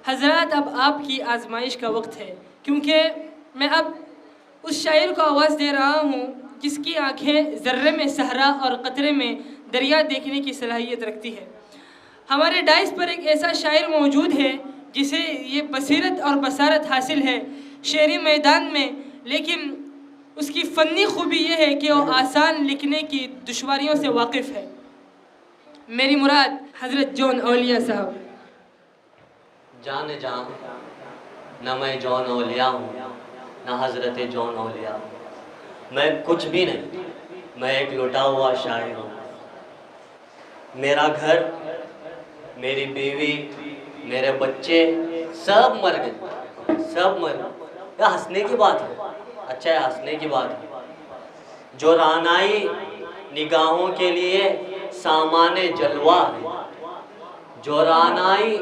حضرات اب آپ کی آزمائش کا وقت ہے، کیونکہ میں اب اس شاعر کو آواز دے رہا ہوں جس کی آنکھیں ذرے میں صحرا اور قطرے میں دریا دیکھنے کی صلاحیت رکھتی ہے۔ ہمارے ڈائس پر ایک ایسا شاعر موجود ہے جسے یہ بصیرت اور بصارت حاصل ہے شعری میدان میں، لیکن اس کی فنی خوبی یہ ہے کہ وہ آسان لکھنے کی دشواریوں سے واقف ہے۔ میری مراد حضرت جون اولیاء صاحب۔ جان جان نہ میں جون اولیاء ہوں نہ حضرت جون اولیاء، میں کچھ بھی نہیں، میں ایک لٹا ہوا شاعر ہوں۔ میرا گھر، میری بیوی، میرے بچے سب مر گئے، سب مر گئے۔ یہ ہنسنے کی بات ہے، اچھا ہے ہنسنے کی بات ہے۔ جو رانائی نگاہوں کے لیے سامان جلوہ ہے، جو رانائی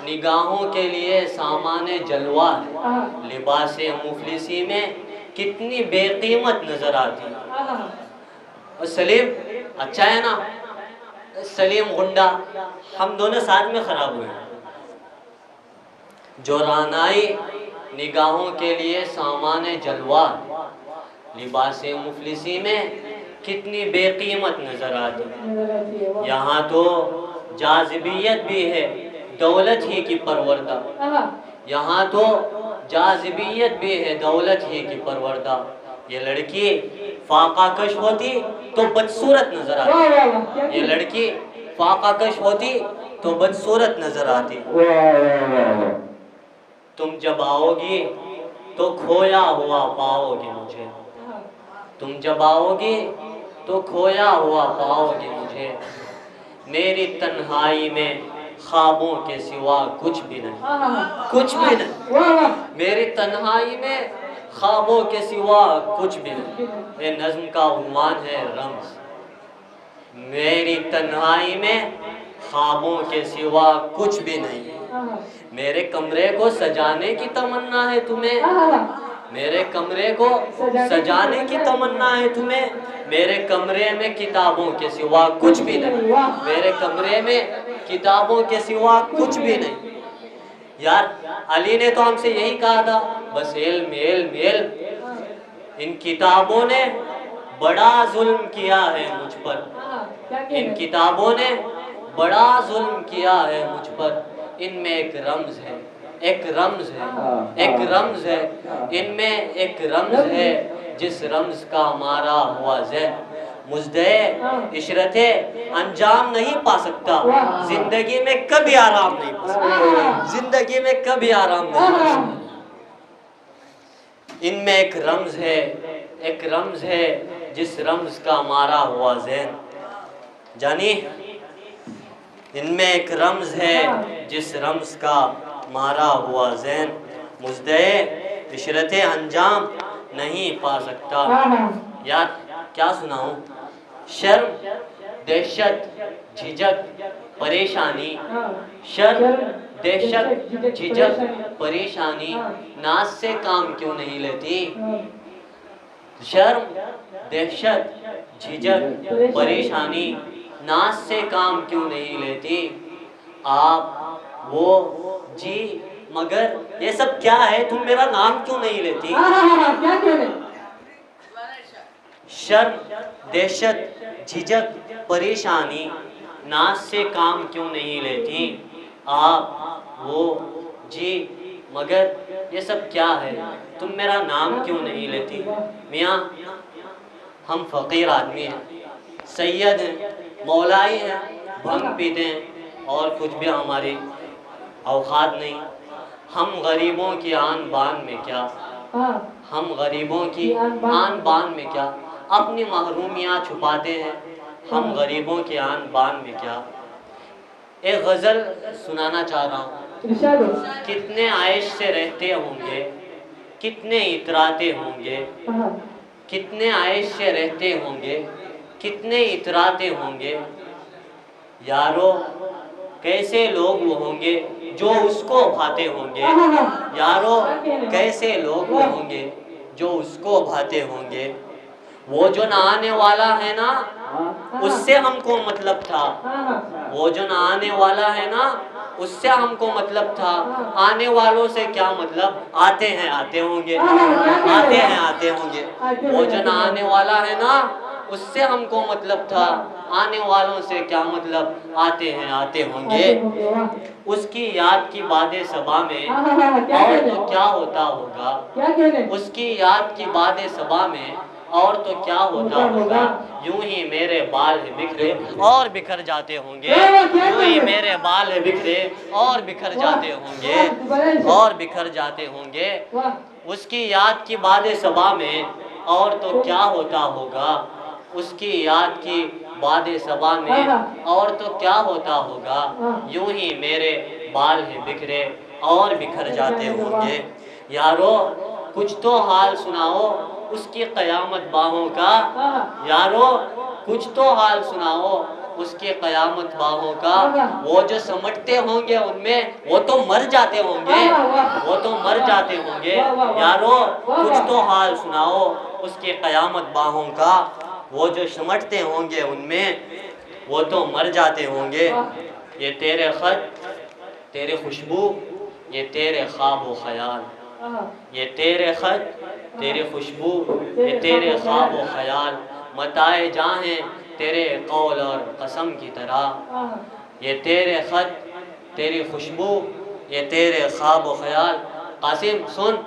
نگاہوں کے لیے سامان جلوہ ہے، لباس مفلسی میں کتنی بے قیمت نظر آتی ہے۔ اور سلیم اچھا ہے نا، سلیم غنڈا، ہم دونوں ساتھ میں خراب ہوئے ہیں۔ جو رانائی نگاہوں کے لیے سامان جلوہ، لباس مفلسی میں کتنی بے قیمت نظر آتی ہے۔ یہاں تو جاذبیت بھی ہے دولت ہی کی پروردہ، یہاں تو جاذبیت بھی ہے دولت ہی کی پروردہ۔ یہ لڑکی فاقہ کش ہوتی تو بدصورت نظر آتی، یہ لڑکی فاقہ کش ہوتی تو بدصورت نظر آتی۔ تم جب آؤ گی تو کھویا ہوا پاؤ گے مجھے، تم جب آؤ گی تو کھویا ہوا پاؤ گے مجھے۔ میری تنہائی میں خوابوں کے سوا کچھ بھی نہیں، کچھ بھی نہیں، میری تنہائی میں خوابوں کے سوا کچھ بھی نہیں۔ یہ نظم کا عنوان ہے رمز۔ میری تنہائی میں خوابوں کے سوا کچھ بھی نہیں، میرے کمرے کو سجانے کی تمنا ہے تمہیں، میرے کمرے کو سجانے کی تمنا ہے تمہیں، میرے کمرے میں کتابوں کے سوا کچھ بھی نہیں، میرے کمرے میں کتابوں کے سوا کچھ بھی نہیں۔ یار علی نے تو ہم سے یہی کہا تھا، بس علم علم علم۔ ان کتابوں نے بڑا ظلم کیا ہے مجھ پر، ان کتابوں نے بڑا ظلم کیا ہے مجھ پر۔ ان میں ایک رمز ہے، ایک رمز ہے، ایک رمز ہے، ان میں ایک رمز ہے جس رمز کا مارا ہوا ذہن مزدے عشرت انجام نہیں پا سکتا، زندگی میں کبھی آرام نہیں پا سکتا، زندگی میں کبھی آرام نہیں پا سکتا۔ ان میں ایک رمز ہے، ایک رمز ہے جس رمز کا مارا ہوا ذہن، جانی ان میں ایک رمز ہے جس رمز کا مارا ہوا ذہن مزدے عشرت انجام نہیں پا سکتا۔ یار کیا سناؤں، شرم دہشت جھجک پریشانی، شرم دہشت جھجک پریشانی، ناز سے کام کیوں نہیں لیتی؟ شرم دہشت جھجک پریشانی، ناز سے کام کیوں نہیں لیتی؟ آپ وہ جی مگر یہ سب کیا ہے، تم میرا نام کیوں نہیں لیتی؟ شرم دہشت جھجک پریشانی، ناز سے کام کیوں نہیں لیتی؟ آپ وہ جی مگر یہ سب کیا ہے، تم میرا نام کیوں نہیں لیتی؟ میاں ہم فقیر آدمی ہیں، سید ہیں، مولائی ہیں، بھنگ پیتے ہیں اور کچھ بھی ہماری اوقات نہیں۔ ہم غریبوں کی آن بان میں کیا، ہم غریبوں کی آن بان میں کیا، اپنی محرومیاں چھپاتے ہیں، ہم غریبوں کی آن بان میں کیا۔ ایک غزل سنانا چاہ رہا ہوں۔ کتنے عیش سے رہتے ہوں گے، کتنے اتراتے ہوں گے، کتنے عیش سے رہتے ہوں گے، کتنے اتراتے ہوں گے، یارو کیسے لوگ وہ ہوں گے جو اس کو بھاتے ہوں گے، یارو کیسے لوگ وہ ہوں گے جو اس کو بھاتے ہوں گے۔ وہ جو نہ آنے والا ہے نا اس سے ہم کو مطلب تھا، وہ جو نہ آنے والا ہے نا उससे हमको मतलब था। आने वालों से क्या मतलब, आते हैं आते होंगे, आते हैं आते होंगे। वो जो ना आने वाला है ना, उससे हमको मतलब था। आने वालों से क्या मतलब, आते हैं आते होंगे। उसकी याद की बादे सबा में और तो क्या होता होगा, उसकी याद की बादे सबा में और तो क्या होता होगा। यूं ही मेरे बाल है बिखरे और बिखर जाते होंगे, यूं ही मेरे बाल है बिखरे और बिखर जाते होंगे, और बिखर जाते होंगे। उसकी याद की बादे सबा में और तो क्या होता होगा, उसकी याद की बादे सबा में और तो क्या होता होगा। यूं ही मेरे बाल है बिखरे और बिखर जाते होंगे। यारो कुछ तो हाल सुनाओ उसकी क़यामत बाहों का, यारो कुछ तो हाल सुनाओ उसके क़यामत बाहों का। वो जो समटते होंगे उनमें वो तो मर जाते होंगे, वो तो मर जाते होंगे। यारो कुछ तो हाल सुनाओ उसके क़यामत बाहों का। वो जो समटते होंगे उनमें वो तो मर जाते होंगे। ये तेरे ख़त तेरे खुशबू, ये तेरे ख्वाब व ख़याल, ये तेरे ख़त तेरे खुशबू, ये तेरे ख्वाब व ख़याल। मताए जाहें तेरे कौल और कसम की तरह। ये तेरे ख़त तेरी खुशबू, ये तेरे ख्वाब व ख़याल। कासिम सुन,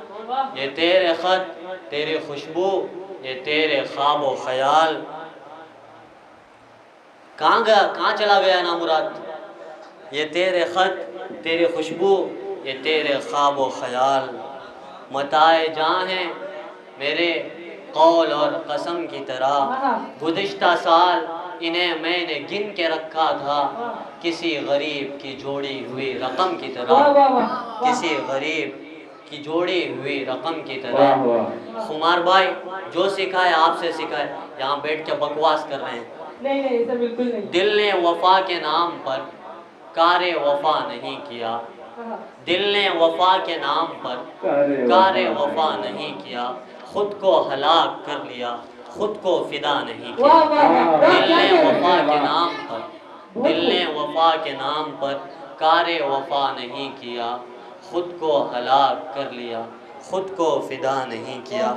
ये तेरे ख़त तेरी खुशबू, ये तेरे ख्वाब व ख़याल। कहाँ गया, कहाँ चला गया नामुराद। ये तेरे ख़त तेरी खुशबू, ये तेरे ख्वाब व ख़याल। मताए जाहें मेरे कौल और कसम की तरह। गुज़िश्ता साल इन्हें मैंने गिन के रखा था, किसी गरीब की जोड़ी हुई रकम की तरह, किसी गरीब की जोड़ी हुई रकम की तरह। खुमार भाई जो सिखाए आपसे सिखाए, यहाँ बैठ के बकवास कर रहे हैं। नहीं नहीं ऐसा बिल्कुल नहीं। दिल ने वफा के नाम पर कारे वफा नहीं किया, दिल ने वफा के नाम पर कारे वफा नहीं किया। खुद को हलाक कर लिया, खुद को फिदा नहीं किया। दिल ने वफा के नाम पर, दिल ने वफा के नाम पर कारे वफा नहीं किया। खुद को हलाक कर लिया, खुद को फिदा नहीं किया।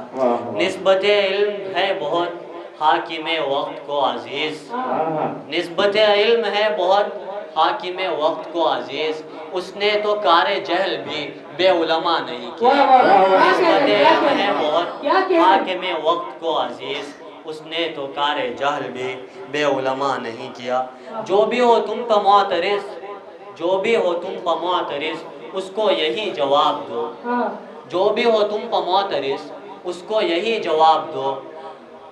निस्बत इल्म है बहुत हाकिमे वक्त को अजीज, निस्बत इल्म है बहुत हाकिमे वक्त को अजीज। उसने तो कारे जहल भी बेउलमा नहीं किया। निस्बत इल्म है बहुत हाकिमे वक्त को अजीज, उसने तो कारे जहल भी बेउलमा नहीं किया। जो भी हो तुम पर मुअतरिज़, जो भी हो तुम पर मुअतरिज़, उसको यही जवाब दो। जो भी हो तुम पर मुअतरिज़, उसको यही जवाब दो,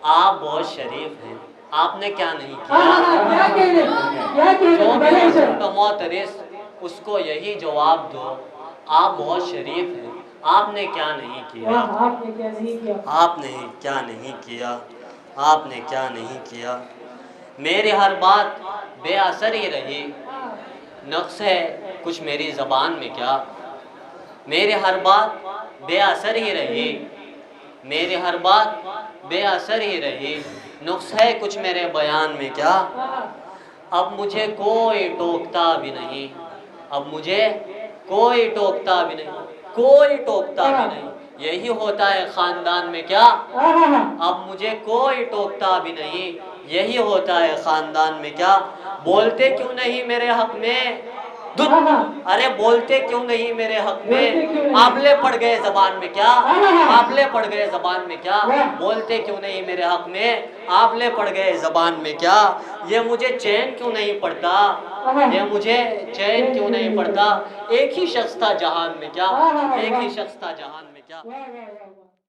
आप बहुत शरीफ हैं, आपने क्या नहीं किया। जो भी हो तुम पर मुअतरिज़, उसको यही जवाब दो, आप बहुत शरीफ हैं, आपने क्या नहीं किया। आपने क्या नहीं किया, आपने क्या नहीं किया, आपने क्या नहीं किया। मेरी हर बात बेअसर ही रही, नक्स है कुछ मेरी ज़बान में क्या। मेरी हर बात बेअसर ही रही, मेरी हर बात बेअसर ही रही, नुक्स है कुछ मेरे बयान में क्या। अब मुझे कोई टोकता भी नहीं, अब मुझे कोई टोकता भी नहीं, कोई टोकता भी नहीं। यही होता है ख़ानदान में क्या। अब मुझे कोई टोकता भी नहीं, यही होता है ख़ानदान में क्या। बोलते क्यों नहीं मेरे हक़ में, अरे बोलते क्यों नहीं मेरे हक़ में। आबले पड़ गए ज़बान में क्या, आबले पड़ गए ज़बान में क्या। बोलते क्यों नहीं मेरे हक़ में, आबले पड़ गए ज़बान में क्या। ये मुझे चैन क्यों नहीं पड़ता, ये मुझे चैन क्यों नहीं पड़ता। एक ही शख्स था जहान में क्या, एक ही शख्स था जहान में क्या।